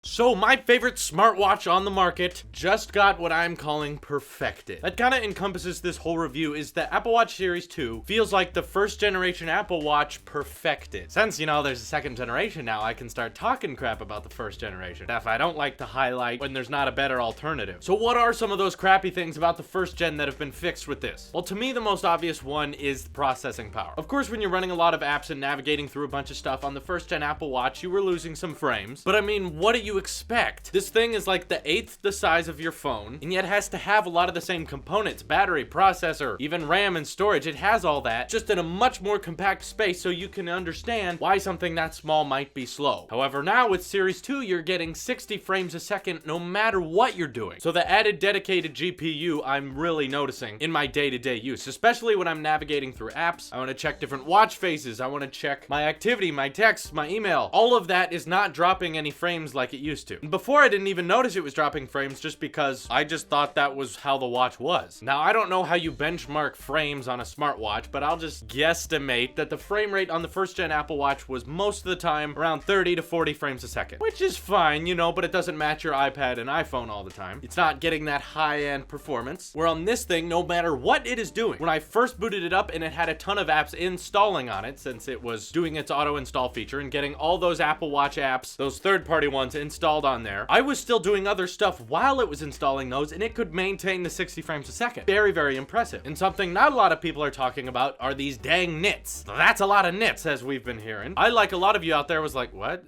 So my favorite smartwatch on the market just got what I'm calling perfected. That kind of encompasses this whole review is the Apple Watch Series 2 feels like the first generation Apple Watch perfected. Since, you know, there's a second generation now, I can start talking crap about the first generation. Stuff I don't like to highlight when there's not a better alternative. So what are some of those crappy things about the first gen that have been fixed with this? Well, to me, the most obvious one is processing power. Of course, when you're running a lot of apps and navigating through a bunch of stuff on the first gen Apple Watch, you were losing some frames. But I mean, what do you expect? This thing is like the eighth the size of your phone, and yet has to have a lot of the same components, battery, processor, even RAM and storage. It has all that, just in a much more compact space, so you can understand why something that small might be slow. However, now with Series 2, you're getting 60 frames a second no matter what you're doing. So the added dedicated GPU I'm really noticing in my day-to-day use, especially when I'm navigating through apps. I want to check different watch faces. I want to check my activity, my texts, my email. All of that is not dropping any frames like it used to. Before, I didn't even notice it was dropping frames just because I just thought that was how the watch was. Now, I don't know how you benchmark frames on a smartwatch, but I'll just guesstimate that the frame rate on the first gen Apple Watch was most of the time around 30 to 40 frames a second, which is fine, you know, but it doesn't match your iPad and iPhone all the time. It's not getting that high-end performance. Where on this thing, no matter what it is doing, when I first booted it up and it had a ton of apps installing on it, since it was doing its auto install feature and getting all those Apple Watch apps, those third-party ones installed on there, I was still doing other stuff while it was installing those, and it could maintain the 60 frames a second. Very, very impressive. And something not a lot of people are talking about are these dang nits. That's a lot of nits, as we've been hearing. I, like a lot of you out there, was like, what?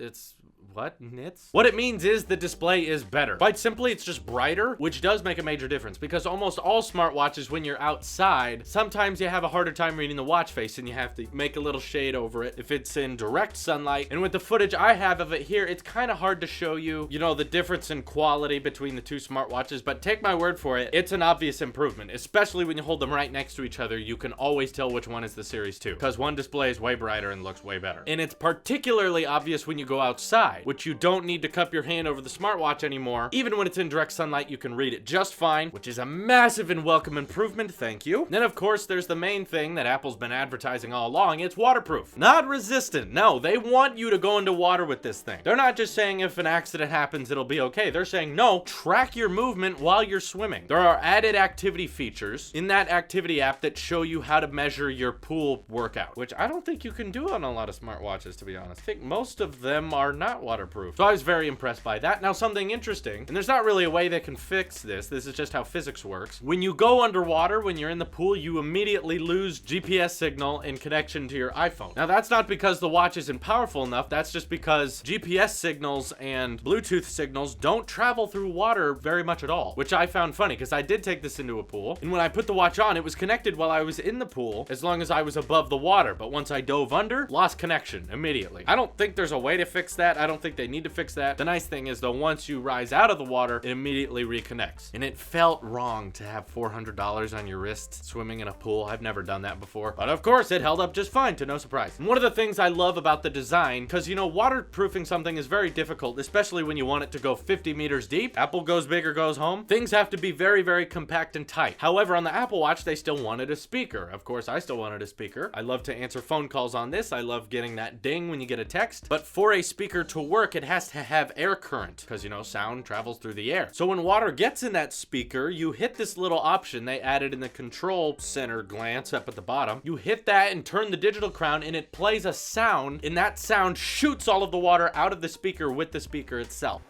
What? Nits? What it means is the display is better. Quite simply, it's just brighter, which does make a major difference because almost all smartwatches, when you're outside, sometimes you have a harder time reading the watch face and you have to make a little shade over it if it's in direct sunlight. And with the footage I have of it here, it's kind of hard to show you, you know, the difference in quality between the two smartwatches, but take my word for it, it's an obvious improvement, especially when you hold them right next to each other. You can always tell which one is the Series 2 because one display is way brighter and looks way better. And it's particularly obvious when you go outside, which you don't need to cup your hand over the smartwatch anymore. Even when it's in direct sunlight, you can read it just fine, which is a massive and welcome improvement. Thank you. Then, of course, there's the main thing that Apple's been advertising all along. It's waterproof, not resistant. No, they want you to go into water with this thing. They're not just saying if an accident happens, it'll be okay. They're saying, no, track your movement while you're swimming. There are added activity features in that activity app that show you how to measure your pool workout, which I don't think you can do on a lot of smartwatches, to be honest. I think most of them are not waterproof. So I was very impressed by that. Now, something interesting, and there's not really a way they can fix this. This is just how physics works. When you go underwater, when you're in the pool, you immediately lose GPS signal and connection to your iPhone. Now, that's not because the watch isn't powerful enough. That's just because GPS signals and Bluetooth signals don't travel through water very much at all, which I found funny because I did take this into a pool. And when I put the watch on, it was connected while I was in the pool as long as I was above the water. But once I dove under, lost connection immediately. I don't think there's a way to fix that. I don't think they need to fix that. The nice thing is though, once you rise out of the water, it immediately reconnects. And it felt wrong to have $400 on your wrist swimming in a pool. I've never done that before, but of course it held up just fine, to no surprise. And one of the things I love about the design, because you know, waterproofing something is very difficult, especially when you want it to go 50 meters deep. Apple goes big or goes home. Things have to be very, very compact and tight. However, on the Apple Watch, they still wanted a speaker. Of course, I still wanted a speaker. I love to answer phone calls on this. I love getting that ding when you get a text. But for a speaker to work, it has to have air current because, you know, sound travels through the air. So when water gets in that speaker, you hit this little option they added in the control center glance up at the bottom. You hit that and turn the digital crown and it plays a sound, and that sound shoots all of the water out of the speaker with the speaker itself.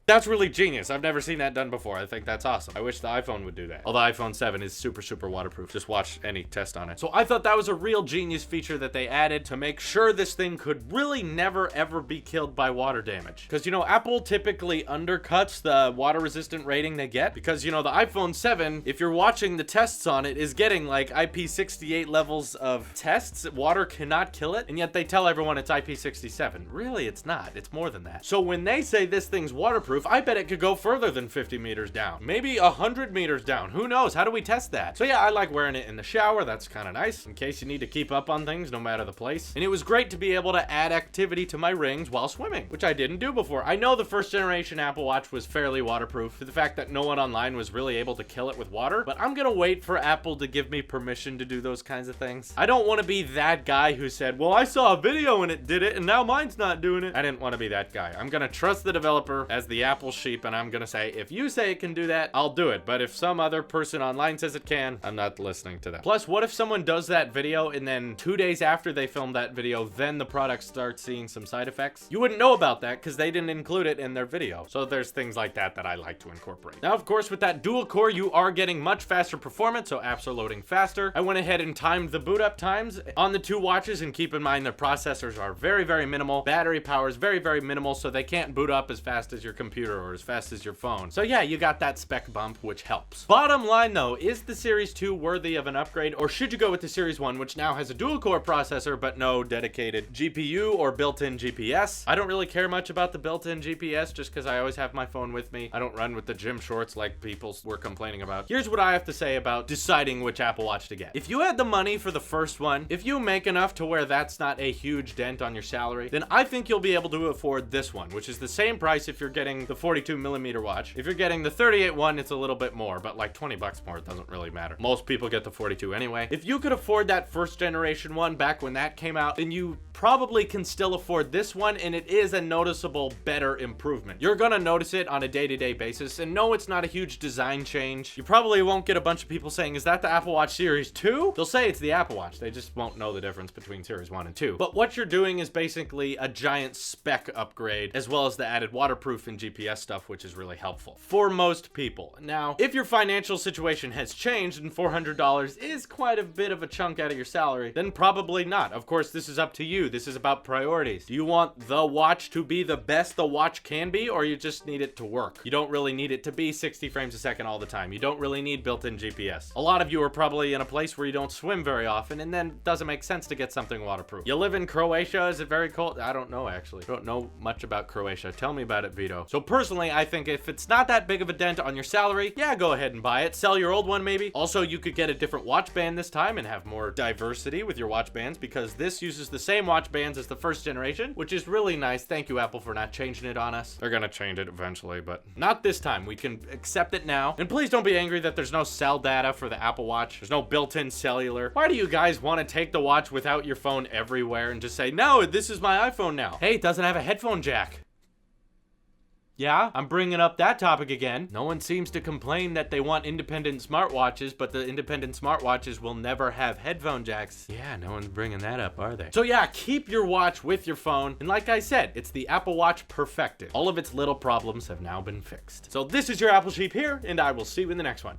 That's really genius. I've never seen that done before. I think that's awesome. I wish the iPhone would do that. Although iPhone 7 is super, super waterproof. Just watch any test on it. So I thought that was a real genius feature that they added to make sure this thing could really never, ever be killed by water damage. Because, you know, Apple typically undercuts the water resistant rating they get. Because, you know, the iPhone 7, if you're watching the tests on it, is getting like IP68 levels of tests. Water cannot kill it. And yet they tell everyone it's IP67. Really, it's not. It's more than that. So when they say this thing's waterproof, waterproof, I bet it could go further than 50 meters down. Maybe 100 meters down. Who knows? How do we test that? So yeah, I like wearing it in the shower. That's kind of nice in case you need to keep up on things no matter the place. And it was great to be able to add activity to my rings while swimming, which I didn't do before. I know the first generation Apple Watch was fairly waterproof for the fact that no one online was really able to kill it with water, but I'm gonna wait for Apple to give me permission to do those kinds of things. I don't want to be that guy who said, well, I saw a video and it did it and now mine's not doing it. I didn't want to be that guy. I'm gonna trust the developer as the Apple sheep, and I'm gonna say, if you say it can do that, I'll do it. But if some other person online says it can, I'm not listening to them. Plus, what if someone does that video and then 2 days after they film that video, then the product starts seeing some side effects? You wouldn't know about that because they didn't include it in their video. So there's things like that that I like to incorporate. Now, of course, with that dual core, you are getting much faster performance, so apps are loading faster. I went ahead and timed the boot up times on the two watches, and keep in mind their processors are very, very minimal. Battery power is very, very minimal, so they can't boot up as fast as your computer or as fast as your phone. So yeah, you got that spec bump, which helps. Bottom line though, is the Series 2 worthy of an upgrade, or should you go with the Series 1, which now has a dual core processor but no dedicated GPU or built-in GPS? I don't really care much about the built-in GPS just because I always have my phone with me. I don't run with the gym shorts like people were complaining about. Here's what I have to say about deciding which Apple Watch to get. If you had the money for the first one, if you make enough to where that's not a huge dent on your salary, then I think you'll be able to afford this one, which is the same price if you're getting the 42mm watch. If you're getting the 38 one, it's a little bit more, but like 20 bucks more, it doesn't really matter. Most people get the 42 anyway. If you could afford that first generation one back when that came out, then you probably can still afford this one, and it is a noticeable better improvement. You're gonna notice it on a day-to-day basis, and no, it's not a huge design change. You probably won't get a bunch of people saying, is that the Apple Watch Series 2? They'll say it's the Apple Watch. They just won't know the difference between Series 1 and 2. But what you're doing is basically a giant spec upgrade, as well as the added waterproof and GPS stuff, which is really helpful for most people. Now, if your financial situation has changed and $400 is quite a bit of a chunk out of your salary, then probably not. Of course, this is up to you. This is about priorities. Do you want the watch to be the best the watch can be, or you just need it to work? You don't really need it to be 60 frames a second all the time. You don't really need built-in GPS. A lot of you are probably in a place where you don't swim very often, and then it doesn't make sense to get something waterproof. You live in Croatia. Is it very cold? I don't know, actually. I don't know much about Croatia. Tell me about it, Vito. So personally, I think if it's not that big of a dent on your salary, yeah, go ahead and buy it. Sell your old one, maybe. Also, you could get a different watch band this time and have more diversity with your watch bands, because this uses the same watch bands as the first generation, which is really nice. Thank you, Apple, for not changing it on us. They're gonna change it eventually, but not this time. We can accept it now. And please don't be angry that there's no cell data for the Apple Watch. There's no built-in cellular. Why do you guys want to take the watch without your phone everywhere and just say, no, this is my iPhone now? Hey, it doesn't have a headphone jack. Yeah, I'm bringing up that topic again. No one seems to complain that they want independent smartwatches, but the independent smartwatches will never have headphone jacks. Yeah, no one's bringing that up, are they? So yeah, keep your watch with your phone. And like I said, it's the Apple Watch perfected. All of its little problems have now been fixed. So this is your Apple Sheep here, and I will see you in the next one.